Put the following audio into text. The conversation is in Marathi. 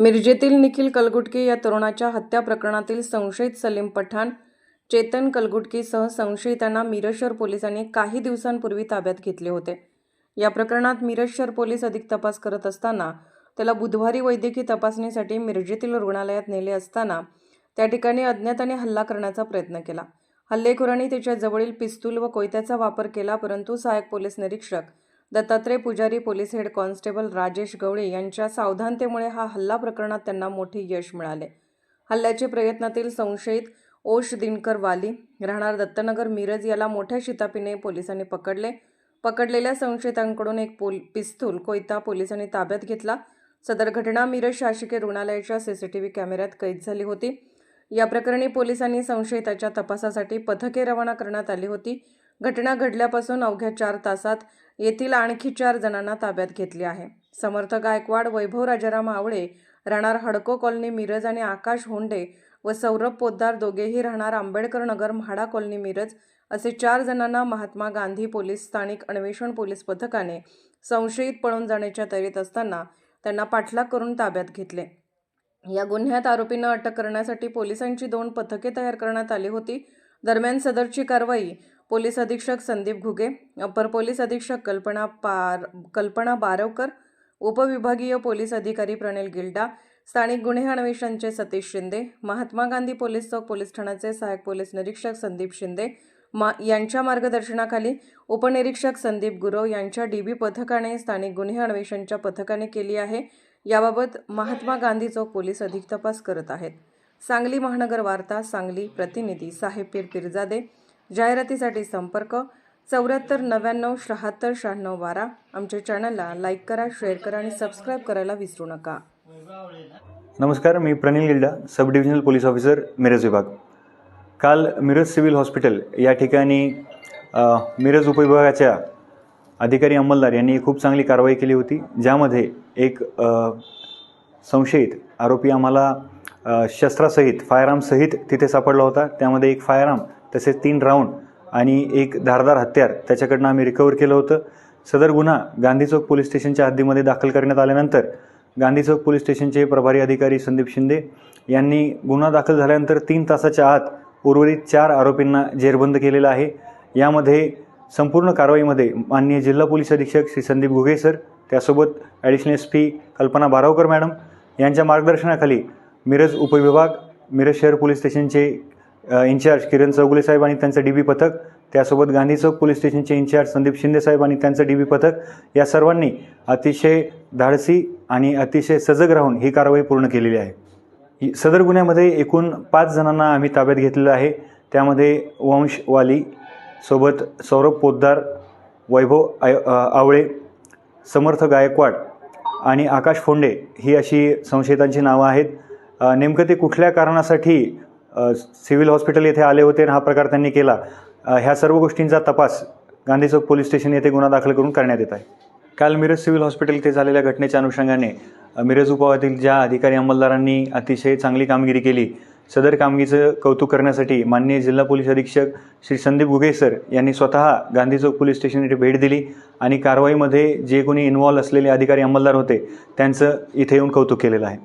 मिरजेतील निखिल कलगुटकी या तरुणाच्या हत्या प्रकरणातील संशयित सलीम पठाण, चेतन कलगुटकीसह संशयितांना मिरज शहर पोलिसांनी काही दिवसांपूर्वी ताब्यात घेतले होते। या प्रकरणात मिरज शहर पोलीस अधिक तपास करत असताना त्याला बुधवारी वैद्यकीय तपासणीसाठी मिरजेतील रुग्णालयात नेले असताना त्या ठिकाणी अज्ञाताने हल्ला करण्याचा प्रयत्न केला। हल्लेखोरांनी त्याच्या जवळील पिस्तूल व कोयत्याचा वापर केला, परंतु सहाय्यक पोलीस निरीक्षक दत्तात्रय पुजारी, police head constable Rajesh Gawali यांच्या सावधानतेमुळे हा हल्ला प्रकरणात त्यांना मोठे यश मिळाले। हल्ल्याचे प्रयत्नातील संशयित ओश दिनकर वाली राहणार दत्तनगर मिरज याला मोठ्या शिताफीने पोलिसांनी पकडले। पकडलेल्या संशयितांकडून एक पिस्तूल कोयता पोलिसांनी ताब्यात घेतला। सदर घटना मिरज शासकीय रुग्णालयाच्या सीसीटीव्ही कॅमेऱ्यात कैद झाली होती। या प्रकरणी पोलिसांनी संशयिताच्या तपासासाठी पथके रवाना करण्यात आली होती। घटना घडल्यापासून अवघ्या 4 तासात येथील आणखी 4 जणांना ताब्यात घेतले आहे। समर्थ गायकवाड, वैभव राजाराम आवळे राहणार हडको कॉलनी मिरज आणि आकाश होंडे व सौरभ पोद्दार दोघेही राहणार आंबेडकर नगर म्हाडा कॉलनी मिरज असे 4 जणांना महात्मा गांधी पोलीस स्थानिक अन्वेषण पोलीस पथकाने संशयित पळून जाण्याच्या तयारीत असताना त्यांना पाठलाग करून ताब्यात घेतले। या गुन्ह्यात आरोपींना अटक करण्यासाठी पोलिसांची 2 पथके तयार करण्यात आली होती। दरम्यान सदरची कारवाई पोलीस अधीक्षक संदीप घुगे, अपर पोलीस अधीक्षक कल्पना बारवकर, उपविभागीय पोलीस अधिकारी प्रणिल गिल्डा, स्थानिक गुन्हे अन्वेषणचे सतीश शिंदे, महात्मा गांधी पोलीस चौक पोलीस ठाण्याचे सहाय्यक पोलीस निरीक्षक संदीप शिंदे यांच्या मार्गदर्शनाखाली उपनिरीक्षक संदीप गुरव यांच्या डीबी पथकाने स्थानिक गुन्हे अन्वेषणच्या पथकाने केली आहे। याबाबत महात्मा गांधी चौक पोलीस अधिक तपास करत आहेत। सांगली महानगर वार्ता, सांगली। प्रतिनिधी साहेब पीर पिरजादे। जाहिरातीसाठी संपर्क 74 99 76 96 12। आमच्या चॅनलला लाईक करा, शेअर करा आणि सबस्क्राईब करायला विसरू नका। नमस्कार, मी Pranil Gilda, sub divisional police officer Miraj विभाग। काल मिरज सिव्हिल हॉस्पिटल या ठिकाणी मिरज उपविभागाच्या अधिकारी अंमलदार यांनी खूप चांगली कारवाई केली होती, ज्यामध्ये एक संशयित आरोपी आम्हाला शस्त्रासहित फायरआर्मसहित तिथे सापडला होता। त्यामध्ये एक फायरआर्म तसेच 3 राऊंड आणि एक धारदार हत्यार त्याच्याकडनं आम्ही रिकवर केलं होतं। सदर गुन्हा गांधी चौक पोलीस स्टेशनच्या हद्दीमध्ये दाखल करण्यात आल्यानंतर गांधी चौक पोलीस स्टेशनचे प्रभारी अधिकारी संदीप शिंदे यांनी गुन्हा दाखल झाल्यानंतर 3 तासाच्या आत उर्वरित 4 आरोपींना जेरबंद केलेलं आहे। यामध्ये संपूर्ण कारवाईमध्ये माननीय जिल्हा पोलीस अधीक्षक श्री संदीप घुगे सर, त्यासोबत ॲडिशनल SP कल्पना बारवकर मॅडम यांच्या मार्गदर्शनाखाली मिरज उपविभाग, मिरज शहर पोलीस स्टेशनचे इंचार्ज किरण चौगुले साहेब आणि त्यांचं DB पथक, त्यासोबत गांधी चौक पोलीस स्टेशनचे इंचार्ज संदीप शिंदे साहेब आणि त्यांचं DB पथक या सर्वांनी अतिशय धाडसी आणि अतिशय सजग राहून ही कारवाई पूर्ण केलेली आहे। सदर गुन्ह्यामध्ये एकूण 5 जणांना आम्ही ताब्यात घेतलेलं आहे। त्यामध्ये वंश वाली सोबत सौरभ पोद्दार, वैभव आवळे, समर्थ गायकवाड आणि आकाश फोंडे ही अशी संशयितांची नावं आहेत। नेमकं ते कुठल्या कारणासाठी सिव्हिल हॉस्पिटल येथे आले होते आणि हा प्रकार त्यांनी केला, ह्या सर्व गोष्टींचा तपास गांधी चौक पोलीस स्टेशन येथे गुन्हा दाखल करून करण्यात येत आहे। काल मिरज सिव्हिल हॉस्पिटल येथे झालेल्या घटनेच्या अनुषंगाने मिरज उपविभागातील ज्या अधिकारी अंमलदारांनी अतिशय चांगली कामगिरी केली, सदर कामगिरीचं कौतुक करण्यासाठी माननीय जिल्हा पोलीस अधीक्षक श्री संदीप घुगे सर यांनी स्वतः गांधी चौक पोलीस स्टेशन येथे भेट दिली आणि कारवाईमध्ये जे कोणी इन्व्हॉल्व असलेले अधिकारी अंमलदार होते त्यांचं इथे येऊन कौतुक केलेलं आहे।